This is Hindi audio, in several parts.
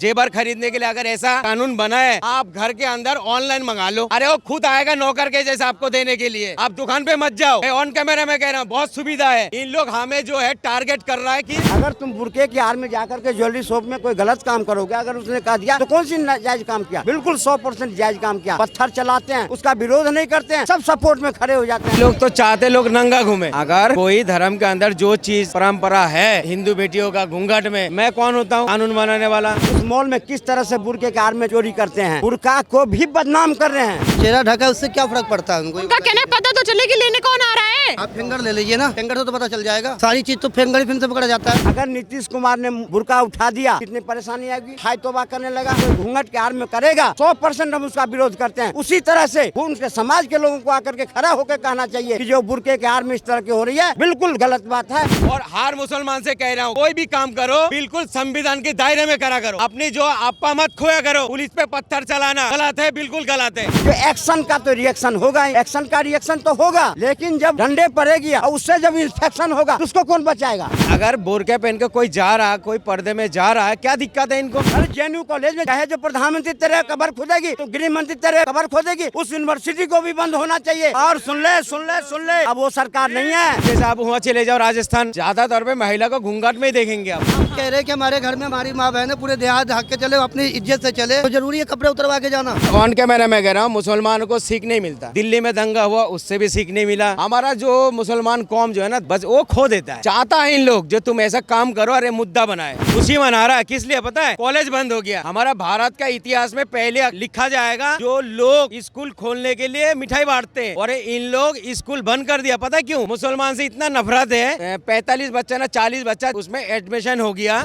जेवर खरीदने के लिए अगर ऐसा कानून बना है, आप घर के अंदर ऑनलाइन मंगा लो। अरे वो खुद आएगा नौकर के जैसे आपको देने के लिए। आप दुकान पे मत जाओ। ऑन कैमरा में कह रहा हूँ, बहुत सुविधा है। इन लोग हमें जो है टारगेट कर रहा है कि अगर तुम बुरके की आड़ में जाकर के ज्वेलरी शॉप में कोई गलत काम करोगे, अगर उसने कह दिया तो कौन सी जायज काम किया? बिल्कुल 100% जायज काम किया। पत्थर चलाते हैं, उसका विरोध नहीं करते हैं, सब सपोर्ट में खड़े हो जाते हैं। लोग तो चाहते लोग नंगा घूमे। अगर कोई धर्म के अंदर जो चीज परंपरा है हिंदू बेटियों का घूंघट में, मैं कौन होता हूँ कानून बनाने वाला? उस मॉल में किस तरह से बुरके के आड़ में चोरी करते हैं, बुरका को भी बदनाम कर रहे हैं। चेहरा ढका उससे क्या फर्क पड़ता है उनको? उनका कहना पता तो चले कि लेने कौन आ रहा है। आप फिंगर ले लीजिए ना, फिंगर से तो पता चल जाएगा। सारी चीज तो फिंगर से पकड़ा जाता है। अगर नीतीश कुमार ने बुरका उठा दिया, कितनी परेशानी आएगी। हाय तौबा करने लगा, कोई घूंघट के आड़ में करेगा, 100% हम उसका विरोध करते हैं। उसी तरह से उनके समाज के लोगों को आकर के खड़ा होकर कहना चाहिए कि जो बुरके के आड़ में इस तरह की हो रही है, बिल्कुल गलत बात है। और हर मुसलमान से कह रहा हूँ, कोई भी काम करो बिल्कुल संविधान के दायरे में करा करो। अपनी जो आपा मत खोया करो। पुलिस पे पत्थर चलाना गलत है, बिल्कुल गलत है। जो एक्शन का तो रिएक्शन होगा ही, एक्शन का रिएक्शन तो होगा, लेकिन जब डंडे पड़ेगी और उससे जब इंफेक्शन होगा तो उसको कौन बचाएगा? अगर बोरके पहन के कोई जा रहा है, कोई पर्दे में जा रहा है, क्या दिक्कत है इनको? अरे जेएनयू कॉलेज में चाहे जो प्रधानमंत्री तेरे कबर खोदेगी तो गृह मंत्री तेरे कबर खोदेगी, उस यूनिवर्सिटी को भी बंद होना चाहिए। और सुन ले, अब वो सरकार नहीं है। जैसे आप वहाँ चले जाओ राजस्थान, ज्यादा तौर पे महिला को घूंघट में ही देखेंगे आप। कह रहे कि हमारे घर में हमारी माँ बहन है, पूरे देहात ढक के चले, अपनी इज्जत से चले, तो जरूरी है कपड़े उतरवा के जाना। ऑन कैमरा मैं कह रहा हूँ, मुसलमानों को सीख नहीं मिलता। दिल्ली में दंगा हुआ, उससे भी सीख नहीं मिला। हमारा जो मुसलमान कौम जो है ना, बस वो खो देता है। चाहता है इन लोग जो तुम ऐसा काम करो, अरे मुद्दा बनाए, खुशी मना रहा है। किस लिए पता है? कॉलेज बंद हो गया। हमारा भारत का इतिहास में पहले लिखा जाएगा, जो लोग स्कूल खोलने के लिए मिठाई बांटते हैं, और इन लोग स्कूल बंद कर दिया। पता क्यों? मुसलमान से इतना नफरत है। 45 बच्चा ना 40 बच्चा उसमें एडमिशन हो गया।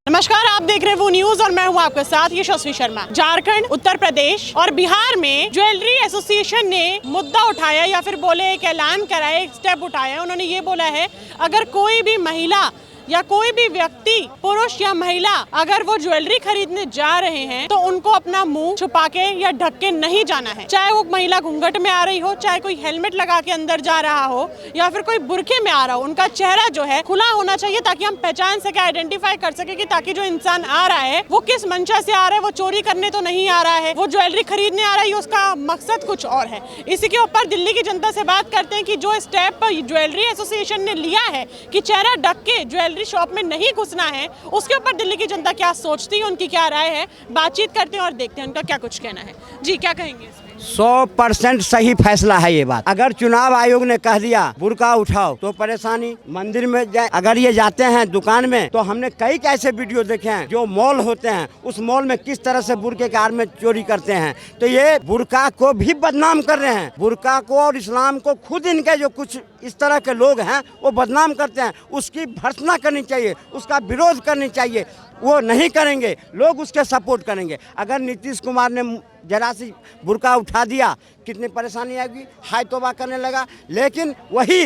नमस्कार, आप देख रहे हैं वो न्यूज और मैं हूं आपके साथ यशस्वी शर्मा। झारखंड, उत्तर प्रदेश और बिहार में ज्वेलरी एसोसिएशन ने मुद्दा उठाया या फिर बोले एक ऐलान कराया, एक स्टेप उठाया। उन्होंने ये बोला है, अगर कोई भी महिला या कोई भी व्यक्ति, पुरुष या महिला, अगर वो ज्वेलरी खरीदने जा रहे हैं तो उनको अपना मुंह छुपा के या ढक के नहीं जाना है। चाहे वो महिला घूंघट में आ रही हो, चाहे कोई हेलमेट लगा के अंदर जा रहा हो, या फिर कोई बुरखे में आ रहा हो, उनका चेहरा जो है खुला होना चाहिए, ताकि हम पहचान सके, आइडेंटिफाई कर सके कि ताकि जो इंसान आ रहा है वो किस मंशा से आ रहा है। वो चोरी करने तो नहीं आ रहा है, वो ज्वेलरी खरीदने आ रहा है, उसका मकसद कुछ और है। इसी के ऊपर दिल्ली की जनता से बात करते हैं कि जो स्टेप ज्वेलरी एसोसिएशन ने लिया है कि चेहरा ढक के ज्वेलरी शॉप में नहीं घुसना है, उसके ऊपर दिल्ली की जनता क्या सोचती है, उनकी क्या राय है। बातचीत करते हैं और देखते हैं उनका क्या कुछ कहना है। जी, क्या कहेंगे इसमें? 100% सही फैसला है ये बात। अगर चुनाव आयोग ने कह दिया बुरका उठाओ तो परेशानी। मंदिर में अगर ये जाते हैं दुकान में, तो हमने कई ऐसे वीडियो देखे हैं, जो मॉल होते हैं उस मॉल में किस तरह से बुरके के आड़ में चोरी करते हैं। तो ये बुरका को भी बदनाम कर रहे हैं। बुरका को और इस्लाम को खुद इनके जो कुछ इस तरह के लोग हैं वो बदनाम करते हैं। उसकी भर्त्सना करनी चाहिए, उसका विरोध करनी चाहिए। वो नहीं करेंगे, लोग उसके सपोर्ट करेंगे। अगर नीतीश कुमार ने जरा सी बुरका उठा दिया, कितनी परेशानी आएगी। हाय तौबा करने लगा, लेकिन वही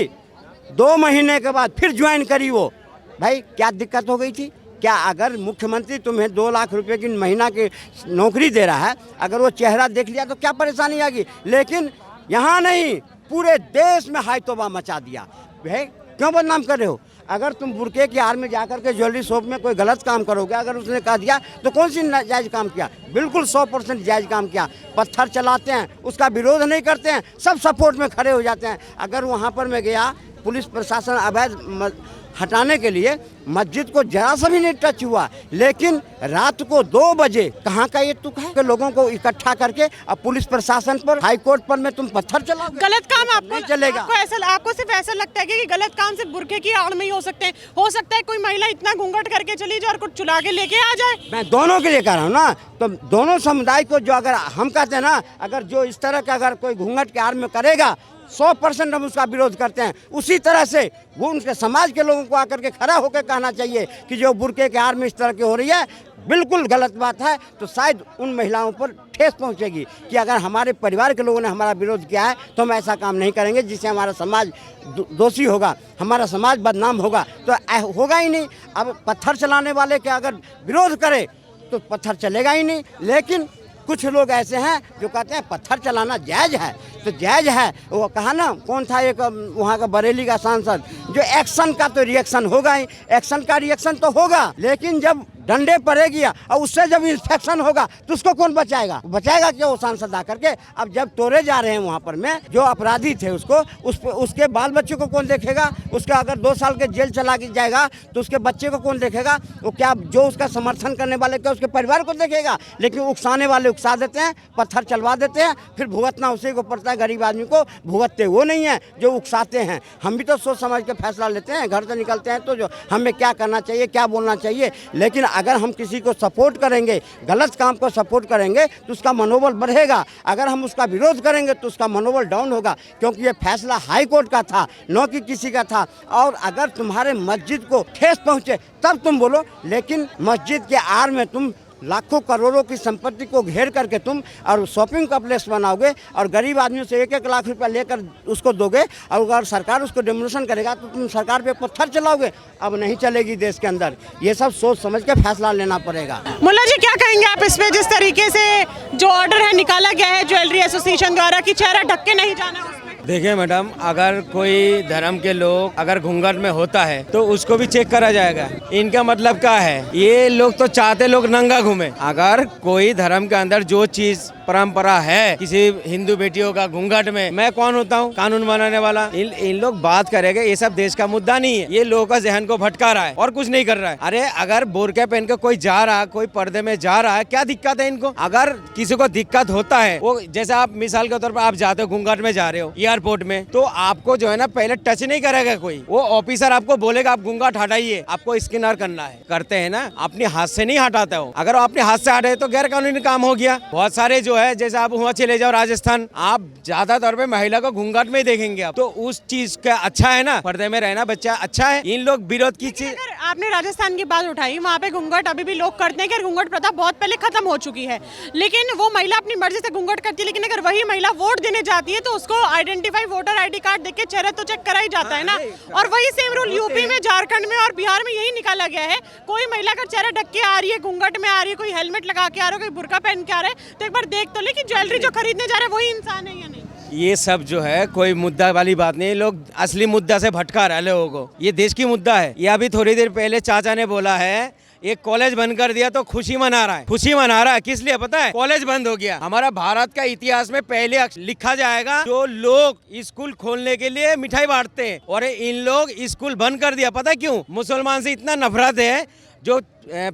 2 महीने के बाद फिर ज्वाइन करी वो। भाई क्या दिक्कत हो गई थी? क्या अगर मुख्यमंत्री तुम्हें 2 लाख रुपए की महीना की नौकरी दे रहा है, अगर वो चेहरा देख लिया तो क्या परेशानी आएगी? लेकिन यहाँ नहीं, पूरे देश में हाय तौबा मचा दिया। भाई क्यों बदनाम कर रहे हो? अगर तुम बुरके की आड़ में जाकर के ज्वेलरी शॉप में कोई गलत काम करोगे, अगर उसने कह दिया तो कौन सी जायज काम किया? बिल्कुल 100% जायज काम किया। पत्थर चलाते हैं, उसका विरोध नहीं करते हैं, सब सपोर्ट में खड़े हो जाते हैं। अगर वहाँ पर मैं गया, पुलिस प्रशासन अवैध हटाने के लिए मस्जिद को जरा सा भी नहीं टच हुआ, लेकिन रात को 2 बजे कहाँ का ये तुक है कि लोगों को इकट्ठा करके अब पुलिस प्रशासन पर, हाई कोर्ट पर में तुम पत्थर चलाओ? गलत काम आपको नहीं चलेगा। आपको सिर्फ ऐसा लगता है कि गलत काम सिर्फ बुरखे की आड़ में ही हो सकते हैं? हो सकता है कोई महिला इतना घूंघट करके चली जाए और कुछ चुला के लेके आ जाए। मैं दोनों के लिए कह रहा हूँ ना, तो दोनों समुदाय को, जो अगर हम कहते हैं ना, अगर जो इस तरह का अगर कोई घूंघट के आड़ में करेगा, 100% हम उसका विरोध करते हैं। उसी तरह से वो उनके समाज के लोगों को आकर के खड़ा होकर कहना चाहिए कि जो बुरके के आड़ में इस तरह की हो रही है, बिल्कुल गलत बात है। तो शायद उन महिलाओं पर ठेस पहुंचेगी कि अगर हमारे परिवार के लोगों ने हमारा विरोध किया है तो हम ऐसा काम नहीं करेंगे जिससे हमारा समाज दोषी होगा, हमारा समाज बदनाम होगा। तो होगा ही नहीं। अब पत्थर चलाने वाले के अगर विरोध करे तो पत्थर चलेगा ही नहीं। लेकिन कुछ लोग ऐसे हैं जो कहते हैं पत्थर चलाना जायज़ है, तो जायज़ है। वो कहा ना, कौन था एक वहाँ का बरेली का सांसद, जो एक्शन का तो रिएक्शन होगा ही, एक्शन का रिएक्शन तो होगा, लेकिन जब डंडे पड़ेगी और उससे जब इंफेक्शन होगा तो उसको कौन बचाएगा? बचाएगा क्या वो सांसद आकर के? अब जब तोड़े जा रहे हैं वहाँ पर में जो अपराधी थे उसके बाल बच्चे को कौन देखेगा? उसका अगर 2 साल के जेल चला जाएगा तो उसके बच्चे को कौन देखेगा? वो क्या जो उसका समर्थन करने वाले क्या उसके परिवार को देखेगा? लेकिन उकसाने वाले उकसा देते हैं, पत्थर चलवा देते हैं, फिर भुगतना उसी को पड़ता है। गरीब आदमी को भुगतते वो नहीं है जो उकसाते हैं। हम भी तो सोच समझ के फैसला लेते हैं, घर से निकलते हैं तो जो हमें क्या करना चाहिए, क्या बोलना चाहिए। लेकिन अगर हम किसी को सपोर्ट करेंगे, गलत काम को सपोर्ट करेंगे तो उसका मनोबल बढ़ेगा। अगर हम उसका विरोध करेंगे तो उसका मनोबल डाउन होगा, क्योंकि ये फैसला हाई कोर्ट का था, न कि किसी का था। और अगर तुम्हारे मस्जिद को ठेस पहुंचे तब तुम बोलो, लेकिन मस्जिद के आड़ में तुम लाखों करोड़ों की संपत्ति को घेर करके तुम और शॉपिंग कॉम्प्लेक्स बनाओगे और गरीब आदमियों से 1-1 लाख रुपया लेकर उसको दोगे, और अगर सरकार उसको डिमोलिशन करेगा तो तुम सरकार पे पत्थर चलाओगे। अब नहीं चलेगी देश के अंदर। ये सब सोच समझ के फैसला लेना पड़ेगा। मुल्ला जी, क्या कहेंगे आप इस पे, जिस तरीके से जो ऑर्डर है निकाला गया है ज्वेलरी एसोसिएशन द्वारा कि चेहरा ढक के नहीं जाना है? देखिए मैडम, अगर कोई धर्म के लोग अगर घूंघट में होता है तो उसको भी चेक करा जाएगा। इनका मतलब क्या है? ये लोग तो चाहते लोग नंगा घूमे। अगर कोई धर्म के अंदर जो चीज परंपरा है किसी हिंदू बेटियों का घूंघट में, मैं कौन होता हूँ कानून बनाने वाला? इन लोग बात करेंगे, ये सब देश का मुद्दा नहीं है। ये लोगों का जहन को भटका रहा है और कुछ नहीं कर रहा है। अरे अगर बोरके पहन के कोई जा रहा है, कोई पर्दे में जा रहा है, क्या दिक्कत है इनको? अगर किसी को दिक्कत होता है, वो जैसे आप मिसाल के तौर पर आप जाते हो घूंघट में जा रहे हो एयरपोर्ट में, तो आपको जो है ना पहले टच नहीं करेगा कोई। वो ऑफिसर आपको बोलेगा आप घूंघट हटाइए, आपको स्कैनर करना है। करते हैं ना, अपने हाथ से नहीं हटाता हो। अगर अपने हाथ से हटाए तो गैर कानूनी काम हो गया। बहुत सारे जो है, जैसे आप वहाँ चले जाओ राजस्थान, आप ज्यादा तौर पे महिला को घूंघट में ही देखेंगे आप, तो उस चीज का अच्छा है ना, पर्दे में रहना बच्चा अच्छा है। इन लोग विरोध की चीज। आपने राजस्थान की बात उठाई, वहाँ पे घूंघट अभी भी लोग करते हैं कि घूंघट प्रथा बहुत पहले खत्म हो चुकी है, लेकिन वो महिला अपनी मर्जी से घूंघट करती है। लेकिन अगर वही महिला वोट देने जाती है तो उसको आइडेंटिफाई वोटर आईडी कार्ड देख के चेहरा तो चेक करा ही जाता है ना। और वही सेम रूल यूपी में, झारखंड में और बिहार में यही निकाला गया है। कोई महिला अगर चेहरा ढक के आ रही है, घूंघट में आ रही है, कोई हेलमेट लगा के आ रहा है, कोई बुर्का पहन के आ रहा है, तो एक बार देख तो ले कि ज्वेलरी जो खरीदने जा रहे हैं वही इंसान है या नहीं। ये सब जो है कोई मुद्दा वाली बात नहीं। लोग असली मुद्दा से भटका रहे हैं लोगों को। ये देश की मुद्दा है। ये अभी थोड़ी देर पहले चाचा ने बोला है एक कॉलेज बंद कर दिया तो खुशी मना रहा है। खुशी मना रहा है किस लिए पता है? कॉलेज बंद हो गया। हमारा भारत का इतिहास में पहले लिखा जाएगा जो लोग स्कूल खोलने के लिए मिठाई बांटते हैं, और इन लोग स्कूल बंद कर दिया। पता है क्यों? मुसलमान से इतना नफरत है। जो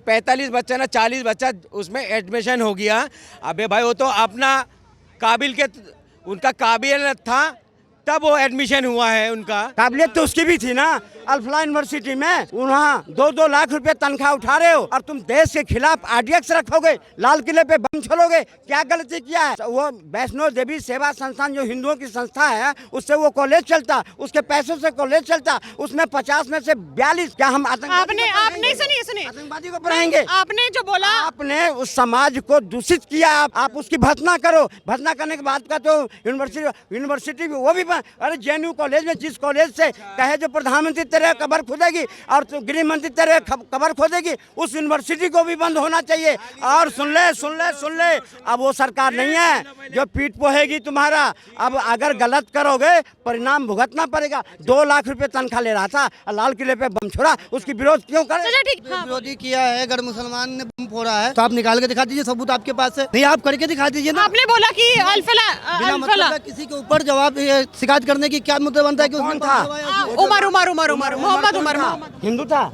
45 बच्चा ना 40 बच्चा उसमें एडमिशन हो गया। अबे भाई, वो तो अपना काबिल के, उनका काबिलियत था तब वो एडमिशन हुआ है। उनका काबिलियत तो उसकी भी थी ना। अल्फला यूनिवर्सिटी में वहाँ 2-2 लाख रुपए तनख्वाह उठा रहे हो और तुम देश के खिलाफ आरडीएक्स रखोगे, लाल किले पे बम छोड़ोगे। क्या गलती किया है? वो वैष्णो देवी सेवा संस्थान जो हिंदुओं की संस्था है, उससे वो कॉलेज चलता, उसके पैसों से कॉलेज चलता। उसमें 50 में से 42 क्या हम आपने सुनिए आतंकवादी को पढ़ाएंगे? आपने जो बोला, आपने उस समाज को दूषित किया। आप उसकी भर्त्सना करो। भर्त्सना करने के बाद का तो यूनिवर्सिटी भी वो भी। अरे जेएनयू कॉलेज में, जिस कॉलेज से कहे जो प्रधानमंत्री तेरे कबर खोदेगी और तो गृह मंत्री तेरे कबर खोदेगी, उस यूनिवर्सिटी को भी बंद होना चाहिए। और सुन ले, अब वो सरकार नहीं है जो पीठ पोहेगी तुम्हारा। अब अगर गलत करोगे परिणाम भुगतना पड़ेगा। 2 लाख रुपए तनख्वाह ले रहा था, लाल किले पे बम छोड़ा, उसकी विरोध क्यों करे? विरोधी किया है। अगर मुसलमान ने बम फोड़ा है तो आप निकाल के दिखा दीजिए, सबूत आपके पास है। नहीं, आप करके दिखा दीजिए ना। आपने बोला कि बिना मतलब किसी के ऊपर जवाब शिकायत करने की क्या मुद्दा बनता है? कि कौन था? मोहम्मद उमर हिंदू था।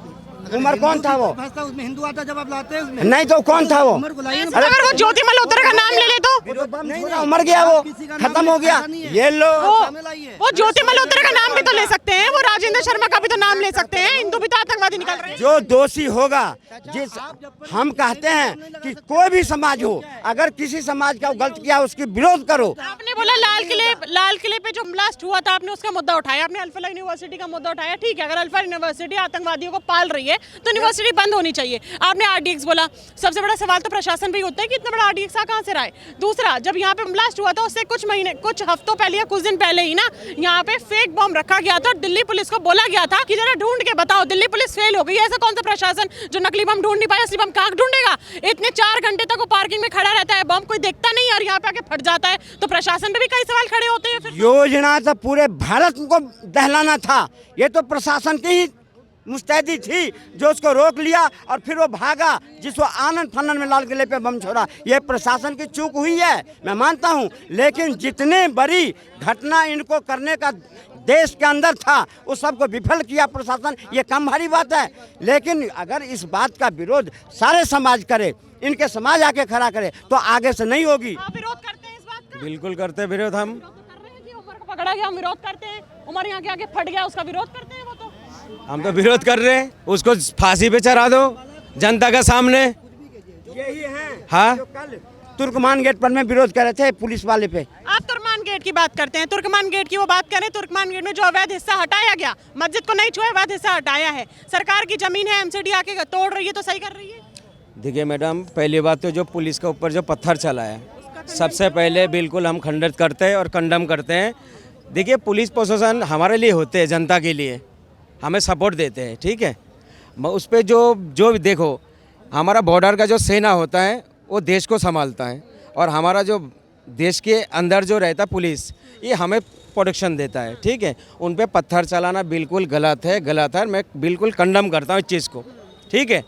उमर कौन था? वो उसमें हिंदू आता जब आप लाते हैं उसमें। नहीं तो कौन था वो? अगर वो ज्योति मल्होत्रा का नाम ले ले तो मर गया, वो खत्म हो गया। ये लोग वो ज्योति मल्होत्रा का नाम भी तो ले सकते हैं, वो राजेंद्र शर्मा का भी तो नाम ले सकते हैं। हिंदू भी तो आतंकवादी निकल रहे हैं। जो दोषी होगा, जिस हम कहते हैं कि कोई भी समाज हो, अगर किसी समाज का गलत किया उसकी विरोध करो। आपने बोला लाल किले पे जो ब्लास्ट हुआ था, आपने उसका मुद्दा उठाया, आपने अल्फा यूनिवर्सिटी का मुद्दा उठाया। ठीक है, अगर अल्फा यूनिवर्सिटी आतंकवादियों को पाल रही है तो यूनिवर्सिटी बंद होनी चाहिए। आपने आरडीएक्स बोला। सबसे बड़ा सवाल तो प्रशासन भी होता है कि इतना बड़ा आरडीएक्स कहाँ से रहा है। दूसरा, जब यहाँ पे ब्लास्ट हुआ था उससे कुछ हफ्तों पहले या कुछ दिन पहले ही ना यहाँ पे फेक बम रखा गया था और दिल्ली पुलिस को बोला गया था कि जरा ढूंढ के बताओ। दिल्ली पुलिस फेल हो गई। ऐसा कौन सा प्रशासन जो नकली बम ढूंढ नहीं पाया? असली बम कहाँ ढूंढेगा? इतने 4 घंटे तक वो पार्किंग में खड़ा रहता है, बम कोई देखता नहीं और यहाँ पे आके फट जाता है, तो प्रशासन पे भी कई सवाल खड़े होते हैं। योजना तो पूरे भारत को दहलाना था, ये तो प्रशासन की ही मुस्तैदी थी जो उसको रोक लिया और फिर वो भागा, जिसको आनंद फानन में लाल किले पे बम छोड़ा। ये प्रशासन की चूक हुई है, मैं मानता हूँ, लेकिन जितने बड़ी घटना इनको करने का देश के अंदर था उस सबको विफल किया प्रशासन, ये कम भारी बात है। लेकिन अगर इस बात का विरोध सारे समाज करे, इनके समाज आके खड़ा करे, तो आगे से नहीं होगी। आप विरोध करते हैं इस बात का? बिल्कुल करते हैं विरोध हम। विरोध तो कर रहे हैं कि उमर को पकड़ा गया, हम विरोध करते हैं। उमर यहाँ के आगे फट गया, उसका विरोध करते हैं। वो तो हम तो विरोध कर रहे हैं, उसको फांसी पे चढ़ा दो जनता के सामने। यही है हाँ, जो कल तुर्कमान गेट पर में विरोध कर रहे थे पुलिस वाले पे। आप तुर्कमान गेट की बात करते हैं, तुर्कमान गेट की वो बात करें। तुर्कमान गेट में जो अवैध हिस्सा हटाया गया, मस्जिद को नहीं छुआ, अवैध हिस्सा हटाया है। सरकार की जमीन है, एमसीडी आके तोड़ रही है, तो सही कर रही है। देखिए मैडम, पहली बात तो जो पुलिस के ऊपर जो पत्थर चला है, सबसे पहले बिल्कुल हम खंडित करते हैं और कंडम करते हैं। देखिए, पुलिस प्रशासन हमारे लिए होते हैं, जनता के लिए हमें सपोर्ट देते हैं, ठीक है। उस पर जो देखो, हमारा बॉर्डर का जो सेना होता है वो देश को संभालता है, और हमारा जो देश के अंदर जो रहता पुलिस, ये हमें प्रोटेक्शन देता है, ठीक है। उन पे पत्थर चलाना बिल्कुल गलत है। मैं बिल्कुल कंडम करता हूँ इस चीज़ को, ठीक है।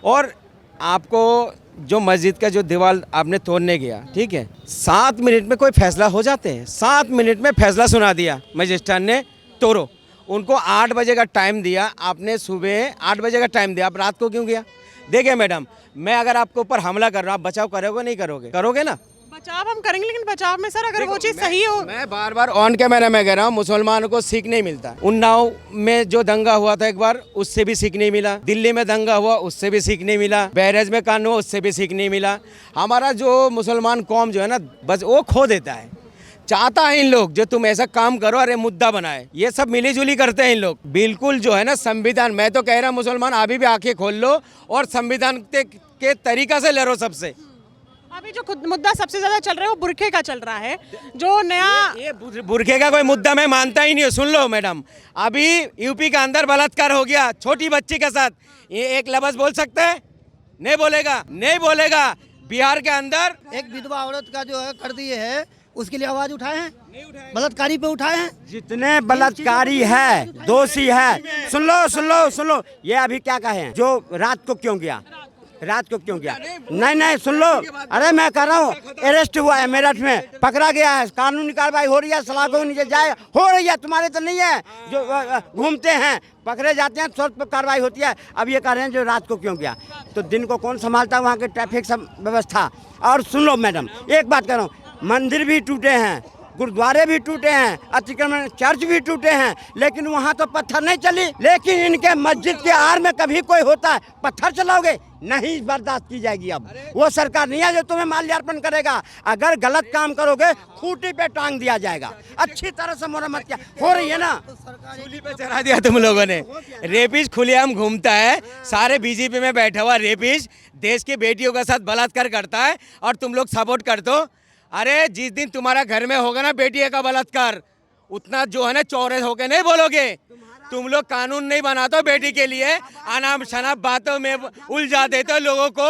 और आपको जो मस्जिद का जो दीवार आपने तोड़ने गया, ठीक है, 7 मिनट में कोई फैसला हो जाते हैं। 7 मिनट में फैसला सुना दिया मजिस्ट्रेट ने, तोड़ो। उनको 8 बजे का टाइम दिया, आपने सुबह 8 बजे का टाइम दिया, आप रात को क्यों गया? देखिए मैडम, मैं अगर आपके ऊपर हमला कर रहा हूँ, आप बचाव करोगे नहीं करोगे? करोगे ना। बचाव हम करेंगे, लेकिन बचाव में सर अगर वो चीज़ सही हो। मैं बार बार ऑन कैमरा में कह रहा हूँ, मुसलमानों को सीख नहीं मिलता। उन्नाव में जो दंगा हुआ था एक बार, उससे भी सीख नहीं मिला। दिल्ली में दंगा हुआ, उससे भी सीख नहीं मिला। बहरेज में कांड हुआ, उससे भी सीख नहीं मिला। हमारा जो मुसलमान कौम जो है ना, बस वो खो देता है। चाहता है इन लोग जो तुम ऐसा काम करो, अरे मुद्दा बनाए, ये सब मिली जुली करते हैं इन लोग। बिल्कुल जो है ना संविधान, मैं तो कह रहा मुसलमान अभी भी आंखें खोल लो और संविधान के तरीका से लड़ो सबसे। अभी जो खुद मुद्दा सबसे ज्यादा चल रहा है वो बुरखे का चल रहा है, जो नया ये बुरखे का कोई मुद्दा मैं मानता ही नहीं हूँ। सुन लो मैडम, अभी यूपी का अंदर बलात्कार हो गया छोटी बच्ची के साथ, ये एक लफ्ज बोल सकता है? नहीं बोलेगा, नहीं बोलेगा। बिहार के अंदर एक विधवा औरत का जो है कर दिए है, उसके लिए आवाज उठाए हैं? बलात्कारी पे उठाए हैं? जितने बलात्कारी है, दोषी है, सुन लो, ये अभी क्या कहे, जो रात को क्यों गया, नहीं सुन लो, अरे मैं कह रहा हूँ, अरेस्ट हुआ है मेरठ में, पकड़ा गया है, कानूनी कार्रवाई हो रही है, सलाखों नीचे जाए हो रही है, तुम्हारे तो नहीं है। जो घूमते हैं, पकड़े जाते हैं, तुरंत पर कार्रवाई होती है। अब ये कह रहे हैं जो रात को क्यों गया, तो दिन को कौन संभालता है वहाँ के ट्रैफिक सब व्यवस्था। और सुन लो मैडम, एक बात कह रहा हूँ, मंदिर भी टूटे हैं, गुरुद्वारे भी टूटे हैं, अतिक्रमण चर्च भी टूटे हैं, लेकिन वहाँ तो पत्थर नहीं चली। लेकिन इनके मस्जिद के आड़ में कभी कोई होता है, पत्थर चलाओगे? नहीं बर्दाश्त की जाएगी। अब वो सरकार नहीं है जो तुम्हें माल्यार्पण करेगा। अगर गलत काम करोगे, खूंटी पे टांग दिया जाएगा। अच्छी तरह से मरम्मत क्या हो रही है ना, सूली पे चढ़ा दिया तुम लोगों ने। रेपिस्ट खुलेआम घूमता है, सारे बीजेपी में बैठा हुआ रेपिस्ट देश की बेटियों के साथ बलात्कार करता है, और तुम लोग सपोर्ट कर दो। अरे जिस दिन तुम्हारा घर में होगा ना बेटी का बलात्कार, उतना जो है ना चौरे होके नहीं बोलोगे। तुम लोग कानून नहीं बनाते हो बेटी के लिए, अनाप शनाप बातों में उलझा देते हो लोगों को।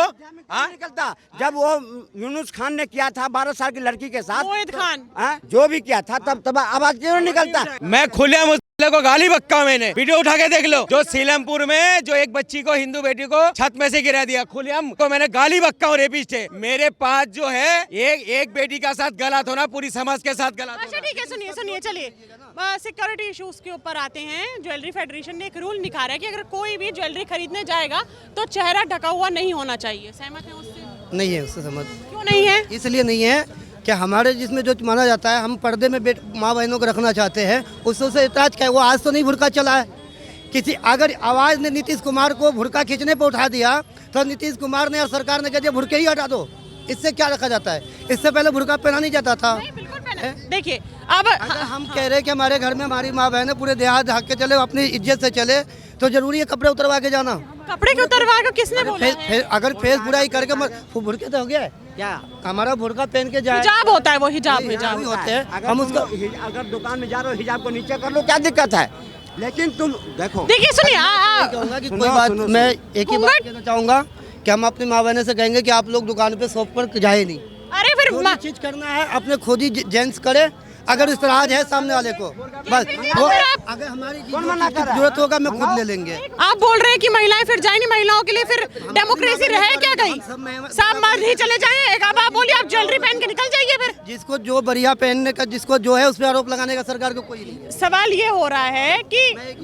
हाँ, निकलता जब वो यूनुस खान ने किया था 12 साल की लड़की के साथ, मोहित खान, जो भी किया था, तब आवाज क्यों निकलता? मैं खुलेआम को गाली बक्का, मैंने वीडियो उठा के देख लो। जो सीलमपुर में जो एक बच्ची को, हिंदू बेटी को छत में से गिरा दिया, खुलेआम को मैंने गाली बक्का हूँ, रेपिस्ट है। मेरे पास जो है एक बेटी का साथ गलत होना, पूरी समाज के साथ गलत। अच्छा ठीक है, सुनिए चलिए, सिक्योरिटी इश्यूज के ऊपर आते हैं। ज्वेलरी फेडरेशन ने एक रूल निकाला है कि अगर कोई भी ज्वेलरी खरीदने जाएगा तो चेहरा ढका हुआ नहीं होना चाहिए। सहमत है उससे? नहीं है उससे सहमत। क्यों नहीं है? इसलिए नहीं है कि हमारे जिसमें जो माना जाता है, हम पर्दे में माँ बहनों को रखना चाहते हैं, उससे इतराज क्या है? वो आज तो नहीं भुरका चला है। किसी अगर आवाज़ ने नीतीश कुमार को भुरका खींचने पर उठा दिया, तो नीतीश कुमार ने और सरकार ने कह दिया भुरके ही हटा दो। इससे क्या रखा जाता है? इससे पहले भुरका पहना नहीं जाता था। देखिए, अब हम कह रहे हैं कि हमारे घर में हमारी माँ बहन है, पूरे देहात ढक के चले, अपनी इज्जत से चले, तो जरूरी है कपड़े उतरवा के जाना। कपड़े क्यों उतरवा के? किसने बोला? अगर फेस बुराई करके भुरके तो हो गया है क्या? हमारा भुरका पहन के जाए, हिजाब होता है, वो हिजाब होते हैं। हम उसको अगर दुकान में जा रहे हो, हिजाब को नीचे कर लो, क्या दिक्कत है? लेकिन तुम देखिए, सुनिए, कहूँगा कि कोई बात, मैं एक ही बात कहना चाहूँगा कि हम अपनी माँ बहन से कहेंगे कि आप लोग दुकान पे शॉप पर जाए नहीं। अरे फिर जो चीज करना है अपने खुद ही जेंट्स करे, अगर इस्तराज है सामने वाले को, बस वो अगर हमारी जरूरत होगा मैं खुद ले लेंगे। आप बोल रहे हैं कि महिलाएं फिर जाएंगी, महिलाओं के लिए फिर डेमोक्रेसी रहे क्या कहीं? सब मर्द ही चले जाएं। अब आप बोलिए आप ज्वेलरी पहन के निकल जाइए फिर। जिसको जो बढ़िया पहनने का, जिसको जो है उस पर आरोप लगाने का सरकार को कोई नहीं है। सवाल ये हो रहा है कि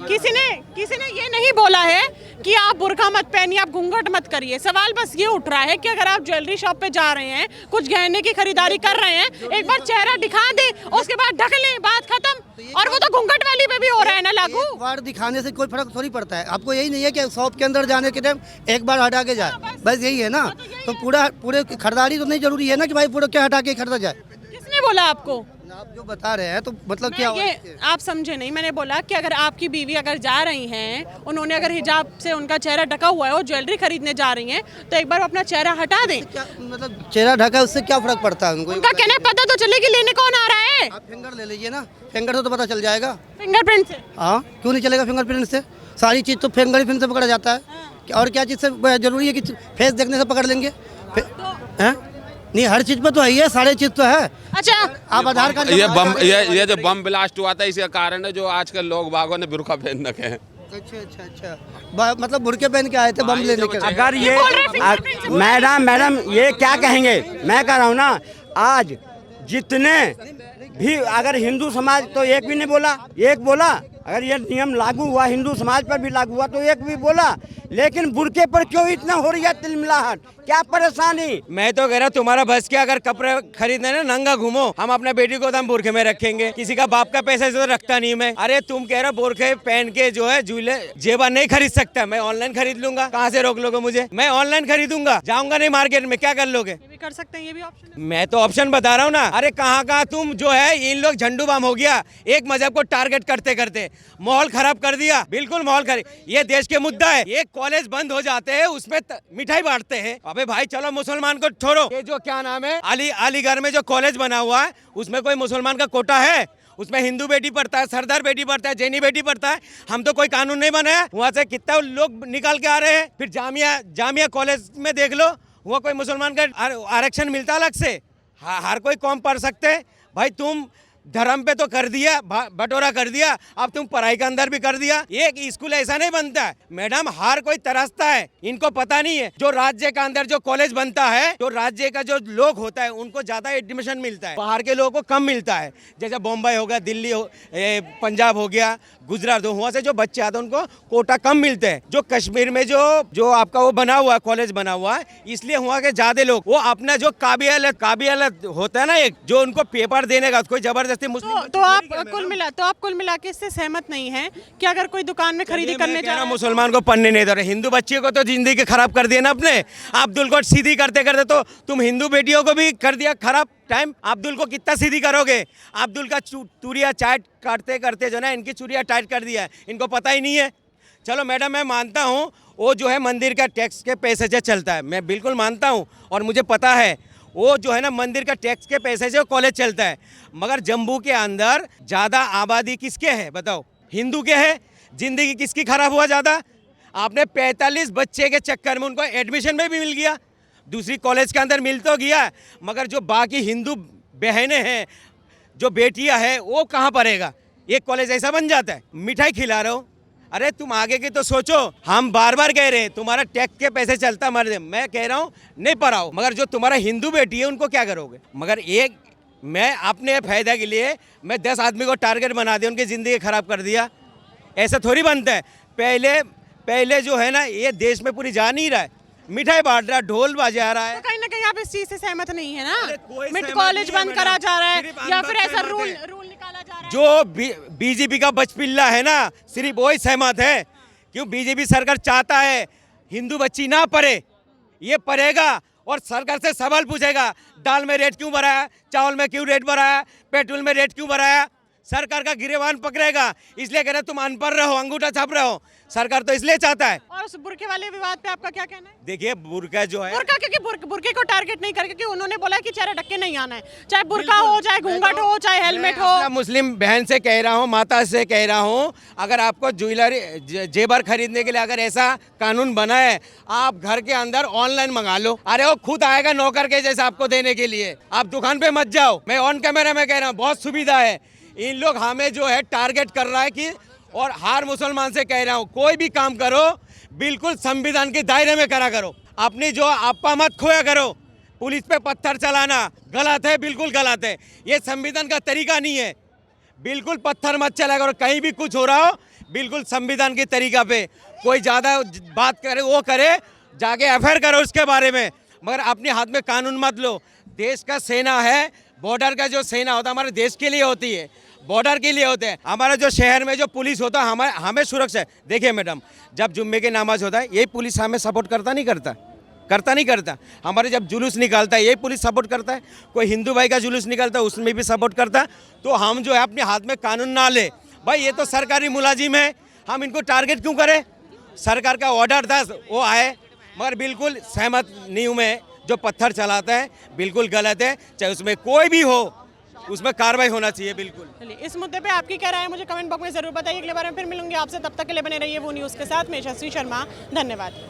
किसी ने ये नहीं बोला है कि आप बुर्का मत पहनिए, आप घूंघट मत करिए। सवाल बस ये उठ रहा है कि अगर आप ज्वेलरी शॉप पे जा रहे हैं, कुछ गहने की खरीदारी कर रहे हैं, एक बार चेहरा दिखा दे, उसके बाद ढक ले, बात खत्म। और वो तो घूंघट वाली पे भी हो रहा है ना लागू। एक बार दिखाने से कोई फर्क थोड़ी पड़ता है। आपको यही नहीं है कि शॉप के अंदर जाने के टाइम एक बार हटा के जाए, बस यही है ना। तो पूरे खरीदारी तो नहीं जरूरी है ना कि भाई पूरा क्या हटा के खरीदा जाए। किसने बोला आपको? आप जो बता रहे हैं तो मतलब क्या ये आप समझे नहीं। मैंने बोला कि अगर आपकी बीवी अगर जा रही हैं, उन्होंने अगर हिजाब से उनका चेहरा ढका हुआ है और ज्वेलरी खरीदने जा रही हैं, तो एक बार अपना चेहरा हटा दें। क्या मतलब चेहरा ढका है उससे क्या फर्क पड़ता है उनको? उनका कहना पता तो चले कि लेने कौन आ रहा है। आप फिंगर ले लीजिए ना, फिंगर से तो पता चल जाएगा। फिंगरप्रिंट से? हाँ, क्यों नहीं चलेगा फिंगरप्रिंट से? सारी चीज़ तो फिंगरप्रिंट से पकड़ा जाता है। और क्या चीज़ से जरूरी है कि फेस देखने से पकड़ लेंगे? नहीं, हर चीज़ पर तो है ही है, सारी चीज़ तो है। अच्छा, आप आधार कार्ड ये जो बम ब्लास्ट हुआ था इसका कारण है जो आजकल लोग बागों ने बुर्का पहन रखे हैं। अच्छा, मतलब बुरके पहन के आए थे बम लेने के। अगर ये मैडम ये क्या कहेंगे? मैं कह रहा हूँ ना, आज जितने भी अगर हिंदू समाज तो एक भी नहीं बोला, एक बोला। अगर ये नियम लागू हुआ हिंदू समाज पर भी लागू हुआ तो एक भी बोला, लेकिन बुरके पर क्यों इतना हो रही है तिलमिलाहट? क्या परेशानी? मैं तो कह रहा हूँ तुम्हारा बस के अगर कपड़े खरीदने ना नंगा घूमो, हम अपने बेटी को तो हम बुरखे में रखेंगे। किसी का बाप का पैसा तो रखता नहीं मैं। अरे तुम कह रहे हो बुरखे पहन के जो है झूले जेबा नहीं खरीद सकता, मैं ऑनलाइन खरीद लूंगा। कहाँ से रोक लोगे मुझे? मैं ऑनलाइन खरीदूंगा, जाऊंगा नहीं मार्केट में, क्या कर लोगे? ये भी कर सकते हैं, ये भी ऑप्शन है। मैं तो ऑप्शन बता रहा हूँ ना। अरे कहाँ तुम जो है, इन लोग झंडू बाम हो गया, एक मजहब को टारगेट करते करते माहौल खराब कर दिया। बिल्कुल माहौल खराब, ये देश के मुद्दा है। ये कॉलेज बंद हो जाते हैं, उसमें मिठाई बांटते हैं। अबे भाई चलो मुसलमान को छोड़ो, ये जो क्या नाम है अलीगढ़ में जो कॉलेज बना हुआ है उसमें कोई मुसलमान का कोटा है? उसमें हिंदू बेटी पढ़ता है, सरदार बेटी पढ़ता है, जैनी बेटी पढ़ता है। हम तो कोई कानून नहीं बनाया। वहाँ से कितना लोग निकाल के आ रहे हैं। फिर जामिया कॉलेज में देख लो, वहाँ कोई मुसलमान का आरक्षण मिलता अलग से? हर कोई कौम पढ़ सकते हैं भाई। तुम धर्म पे तो कर दिया, बटोरा कर दिया, अब तुम पढ़ाई के अंदर भी कर दिया। एक स्कूल ऐसा नहीं बनता है मैडम, हर कोई तरसता है। इनको पता नहीं है जो राज्य के अंदर जो कॉलेज बनता है, जो राज्य का जो लोग होता है उनको ज्यादा एडमिशन मिलता है, बाहर के लोगों को कम मिलता है। जैसे बॉम्बे हो गया, दिल्ली हो, पंजाब हो गया, गुजरात हो, वहाँ से जो बच्चे आते हैं उनको कोटा कम मिलते हैं। जो कश्मीर में जो आपका वो बना हुआ है, कॉलेज बना हुआ है, इसलिए वहाँ के ज्यादा लोग वो अपना जो काबिलियत होता है ना, एक जो उनको पेपर देने का, कोई जबरदस्ती तो आप कुल मिला के इससे सहमत नहीं है कि अगर कोई दुकान में खरीदी करने जा रहा है? मुसलमान को पढ़ने नहीं दे रहे, हिंदू बच्चियों को तो जिंदगी खराब कर दिया ना अपने। अब्दुल को सीधी करते करते तो तुम हिंदू बेटियों को भी कर दिया खराब टाइम। अब्दुल को कितना सीधी करोगे? अब्दुल का चूड़िया चाट काटते करते जो ना इनकी चूड़िया टाइट कर दिया है, इनको पता ही नहीं है। चलो मैडम मैं मानता हूँ वो जो है मंदिर का टैक्स के पैसे से चलता है, मैं बिल्कुल मानता हूँ और मुझे पता है वो जो है ना मंदिर का टैक्स के पैसे से कॉलेज चलता है। मगर जम्मू के अंदर ज़्यादा आबादी किसके है बताओ? हिंदू के है। जिंदगी किसकी खराब हुआ ज़्यादा? आपने 45 बच्चे के चक्कर में उनको एडमिशन में भी मिल गया, दूसरी कॉलेज के अंदर मिल तो गया, मगर जो बाकी हिंदू बहनें हैं, जो बेटियां हैं, वो कहाँ पढ़ेगा? एक कॉलेज ऐसा बन जाता है। मिठाई खिला रहे हो, अरे तुम आगे की तो सोचो। हम बार बार कह रहे हैं तुम्हारा टैक्स के पैसे चलता मर दे, मैं कह रहा हूँ नहीं पढ़ाओ, मगर जो तुम्हारा हिंदू बेटी है उनको क्या करोगे? मगर एक मैं अपने फायदा के लिए मैं 10 आदमी को टारगेट बना दिया, उनकी ज़िंदगी ख़राब कर दिया, ऐसा थोड़ी बनता है। पहले जो है ना ये देश में पूरी जा नहीं रहा है, मिठाई बांट रहा है, ढोल बजा रहा है। तो कहीं ना कहीं आप इस चीज़ से सहमत नहीं है ना? मिड कॉलेज बंद करा जा रहा है या फिर ऐसा रूल निकाला जा रहा है? जो बीजेपी का बचपिल्ला है ना, सिर्फ वही सहमत है। क्यों? बीजेपी सरकार चाहता है हिंदू बच्ची ना पढ़े, ये पढ़ेगा और सरकार से सवाल पूछेगा, दाल में रेट क्यों बढ़ाया, चावल में क्यों रेट बढ़ाया, पेट्रोल में रेट क्यों बढ़ाया। सरकार का गिरेबान पकड़ेगा, इसलिए कह रहे तुम अनपढ़ रहो, अंगूठा छाप रहे हो। सरकार तो इसलिए चाहता है। और उस बुर्के वाले विवाद पे आपका क्या कहना है? देखिए बुर्का जो है, बुर्का क्योंकि बुर्के को टारगेट नहीं करके, क्योंकि उन्होंने बोला कि चेहरे ढक के नहीं आना है, चाहे बुर्का हो, चाहे घूंघट हो, चाहे हेलमेट हो। मैं मुस्लिम बहन से कह रहा हूँ, माता से कह रहा हूँ, अगर आपको ज्वेलरी जेवर खरीदने के लिए अगर ऐसा कानून बना है, आप घर के अंदर ऑनलाइन मंगा लो। अरे वो खुद आएगा नौकर के जैसे आपको देने के लिए, आप दुकान पे मत जाओ। मैं ऑन कैमरा में कह रहा हूँ, बहुत सुविधा है। इन लोग हमें जो है टारगेट कर रहा है कि, और हर मुसलमान से कह रहा हूँ, कोई भी काम करो बिल्कुल संविधान के दायरे में करा करो। अपनी जो आपा मत खोया करो। पुलिस पे पत्थर चलाना गलत है, बिल्कुल गलत है। ये संविधान का तरीका नहीं है। बिल्कुल पत्थर मत चला करो, कहीं भी कुछ हो रहा हो बिल्कुल संविधान के तरीका पे। कोई ज़्यादा बात करे वो करे, जाके एफआईआर करो उसके बारे में, मगर अपने हाथ में कानून मत लो। देश का सेना है, बॉर्डर का जो सेना होता है हमारे देश के लिए होती है, बॉर्डर के लिए होते हैं। हमारे जो शहर में जो पुलिस होता है हमें सुरक्षा है। देखिए मैडम, जब जुम्मे की नमाज होता है यही पुलिस हमें सपोर्ट करता नहीं करता। हमारे जब जुलूस निकालता है यही पुलिस सपोर्ट करता है। कोई हिंदू भाई का जुलूस निकालता है उसमें भी सपोर्ट करता है। तो हम जो है अपने हाथ में कानून ना ले। भाई ये तो सरकारी मुलाजिम है, हम इनको टारगेट क्यों करें? सरकार का ऑर्डर था वो आए, मगर बिल्कुल सहमत नहीं हूँ मैं। जो पत्थर चलाता है बिल्कुल गलत है, चाहे उसमें कोई भी हो, उसमें कार्रवाई होना चाहिए बिल्कुल। चलिए, इस मुद्दे पे आपकी क्या राय है मुझे कमेंट बॉक्स में जरूर बताइए। अगले बार में फिर मिलूंगी आपसे, तब तक के लिए बने रहिए वो न्यूज़ के साथ। मैं यशस्वी शर्मा, धन्यवाद।